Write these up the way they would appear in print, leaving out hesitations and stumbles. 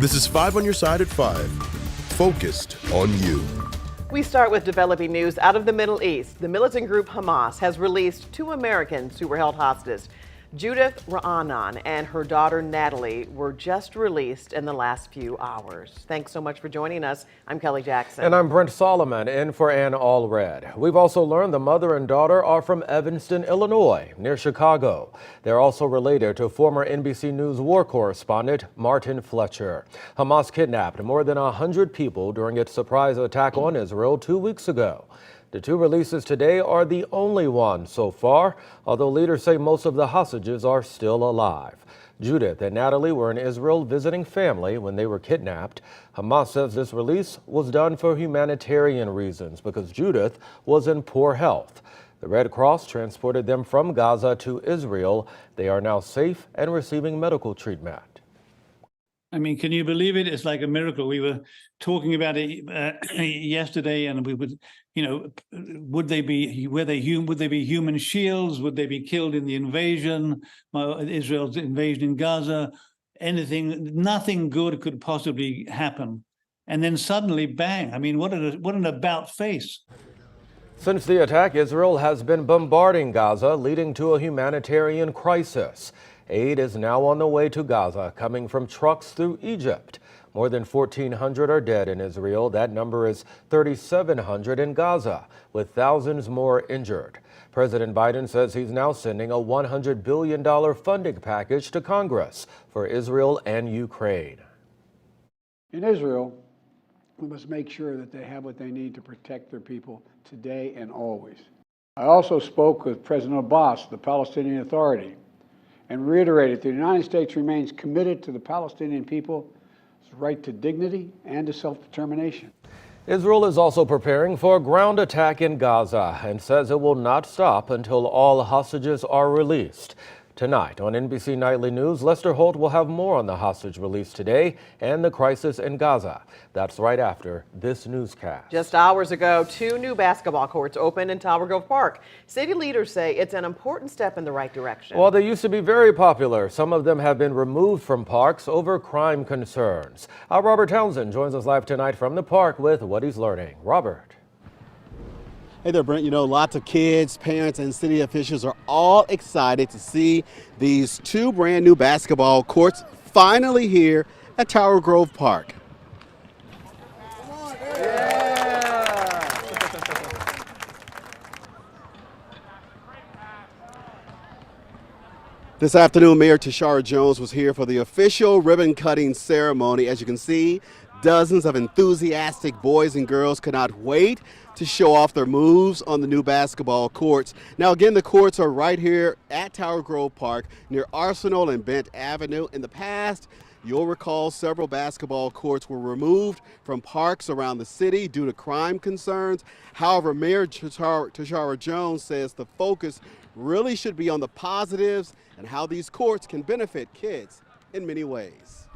This is 5 on your side at 5. Focused on you. We start with developing news out of the Middle East. The militant group Hamas has released 2 Americans who were held hostage. Judith Ra'anan and her daughter Natalie were just released in the last few hours. Thanks so much for joining us. I'm Kelly Jackson. And I'm Brent Solomon, in for Ann Allred. We've also learned the mother and daughter are from Evanston, Illinois, near Chicago. They're also related to former NBC News war correspondent Martin Fletcher. Hamas kidnapped more than 100 people during its surprise attack on Israel 2 weeks ago. The 2 releases today are the only ones so far, although leaders say most of the hostages are still alive. Judith and Natalie were in Israel visiting family when they were kidnapped. Hamas says this release was done for humanitarian reasons because Judith was in poor health. The Red Cross transported them from Gaza to Israel. They are now safe and receiving medical treatment. I mean, can you believe it? It's like a miracle. We were talking about it yesterday, and we would, would they be human shields? Would they be killed in the invasion, Israel's invasion in Gaza? Nothing good could possibly happen. And then suddenly, bang! I mean, what an about face. Since the attack, Israel has been bombarding Gaza, leading to a humanitarian crisis. Aid is now on the way to Gaza, coming from trucks through Egypt. More than 1,400 are dead in Israel. That number is 3,700 in Gaza, with thousands more injured. President Biden says he's now sending a $100 billion funding package to Congress for Israel and Ukraine. In Israel, we must make sure that they have what they need to protect their people today and always. I also spoke with President Abbas, the Palestinian Authority, and reiterated the United States remains committed to the Palestinian people's right to dignity and to self-determination. Israel is also preparing for a ground attack in Gaza and says it will not stop until all hostages are released. Tonight on NBC Nightly News, Lester Holt will have more on the hostage release today and the crisis in Gaza. That's right after this newscast. Just hours ago, 2 new basketball courts opened in Tower Grove Park. City leaders say it's an important step in the right direction. While they used to be very popular, some of them have been removed from parks over crime concerns. Our Robert Townsend joins us live tonight from the park with what he's learning. Robert. Hey there, Brent. Lots of kids, parents, and city officials are all excited to see these 2 brand new basketball courts finally here at Tower Grove Park. This afternoon, Mayor Tashara Jones was here for the official ribbon cutting ceremony. As you can see, dozens of enthusiastic boys and girls could not wait to show off their moves on the new basketball courts. Now, again, the courts are right here at Tower Grove Park near Arsenal and Bent Avenue. In the past, you'll recall several basketball courts were removed from parks around the city due to crime concerns. However, Mayor Tashara Jones says the focus really should be on the positives and how these courts can benefit kids in many ways.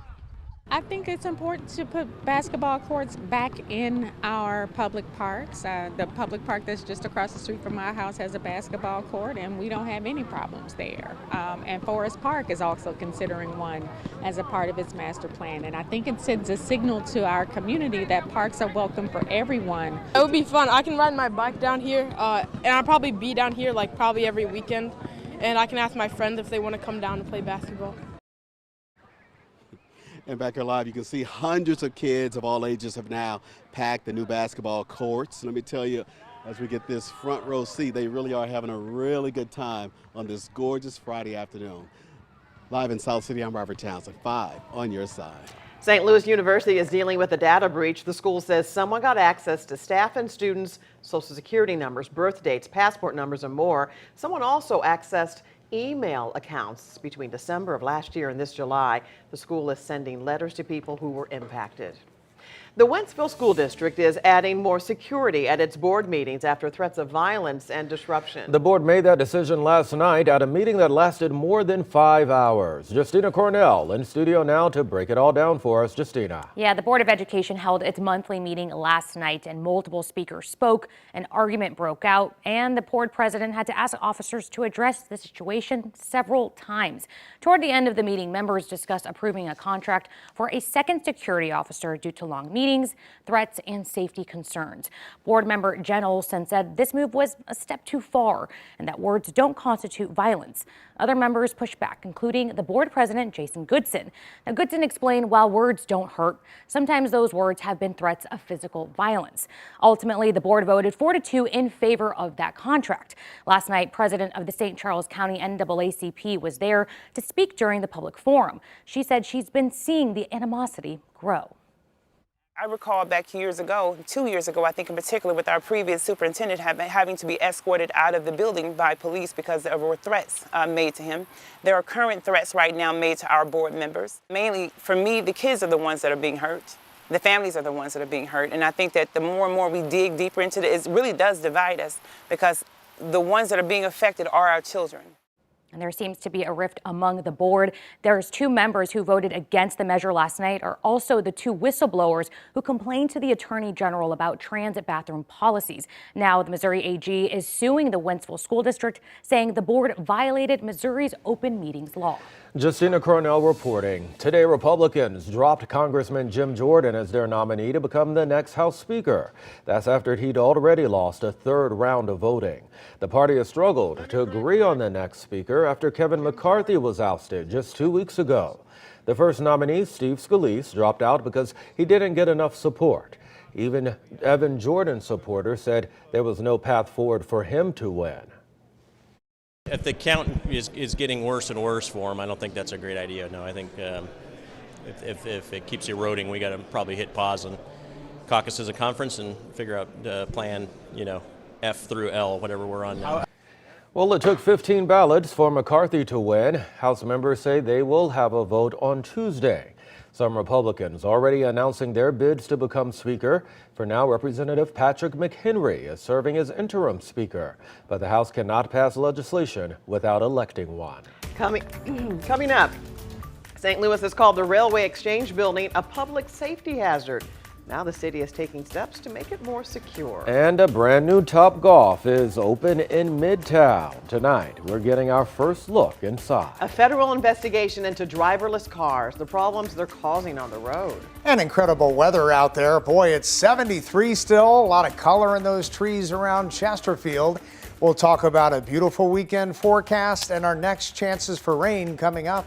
I think it's important to put basketball courts back in our public parks. The public park that's just across the street from my house has a basketball court, and we don't have any problems there. And Forest Park is also considering one as a part of its master plan. And I think it sends a signal to our community that parks are welcome for everyone. It would be fun. I can ride my bike down here, and I'll probably be down here probably every weekend. And I can ask my friends if they want to come down to play basketball. And back here live, you can see hundreds of kids of all ages have now packed the new basketball courts. Let me tell you, as we get this front row seat, they really are having a really good time on this gorgeous Friday afternoon. Live in South City, I'm Robert Townsend, 5 on your side. St. Louis University is dealing with a data breach. The school says someone got access to staff and students' social security numbers, birth dates, passport numbers, and more. Someone also accessed email accounts between December of last year and this July. The school is sending letters to people who were impacted. The Wentzville School District is adding more security at its board meetings after threats of violence and disruption. The board made that decision last night at a meeting that lasted more than 5 hours. Justina Cornell in studio now to break it all down for us. Justina. Yeah, the Board of Education held its monthly meeting last night and multiple speakers spoke. An argument broke out and the board president had to ask officers to address the situation several times. Toward the end of the meeting, members discussed approving a contract for a second security officer due to long meetings, threats, and safety concerns. Board member Jen Olson said this move was a step too far and that words don't constitute violence. Other members pushed back, including the board president, Jason Goodson. Now, Goodson explained while words don't hurt, sometimes those words have been threats of physical violence. Ultimately, the board voted 4-2 in favor of that contract. Last night, president of the St. Charles County NAACP was there to speak during the public forum. She said she's been seeing the animosity grow. I recall back 2 years ago, I think in particular, with our previous superintendent having to be escorted out of the building by police because there were threats made to him. There are current threats right now made to our board members. Mainly, for me, the kids are the ones that are being hurt. The families are the ones that are being hurt. And I think that the more and more we dig deeper into it really does divide us because the ones that are being affected are our children. And there seems to be a rift among the board. There's 2 members who voted against the measure last night are also the 2 whistleblowers who complained to the Attorney General about transit bathroom policies. Now the Missouri AG is suing the Wentzville School District, saying the board violated Missouri's open meetings law. Justina Cornell reporting. Today, Republicans dropped Congressman Jim Jordan as their nominee to become the next House Speaker. That's after he'd already lost a 3rd round of voting. The party has struggled to agree on the next Speaker after Kevin McCarthy was ousted just 2 weeks ago. The first nominee, Steve Scalise, dropped out because he didn't get enough support. Even Evan Jordan's supporters said there was no path forward for him to win. If the count is getting worse and worse for him, I don't think that's a great idea. No, I think if it keeps eroding, we got to probably hit pause and caucus as a conference and figure out plan, F through L, whatever we're on now. Well, it took 15 ballots for McCarthy to win. House members say they will have a vote on Tuesday. Some Republicans already announcing their bids to become Speaker. For now, Representative Patrick McHenry is serving as interim Speaker, but the House cannot pass legislation without electing one. Coming up, St. Louis has called the Railway Exchange Building a public safety hazard. Now the city is taking steps to make it more secure. And a brand new Topgolf is open in Midtown. Tonight, we're getting our first look inside. A federal investigation into driverless cars, the problems they're causing on the road. And incredible weather out there. Boy, it's 73 still. A lot of color in those trees around Chesterfield. We'll talk about a beautiful weekend forecast and our next chances for rain coming up.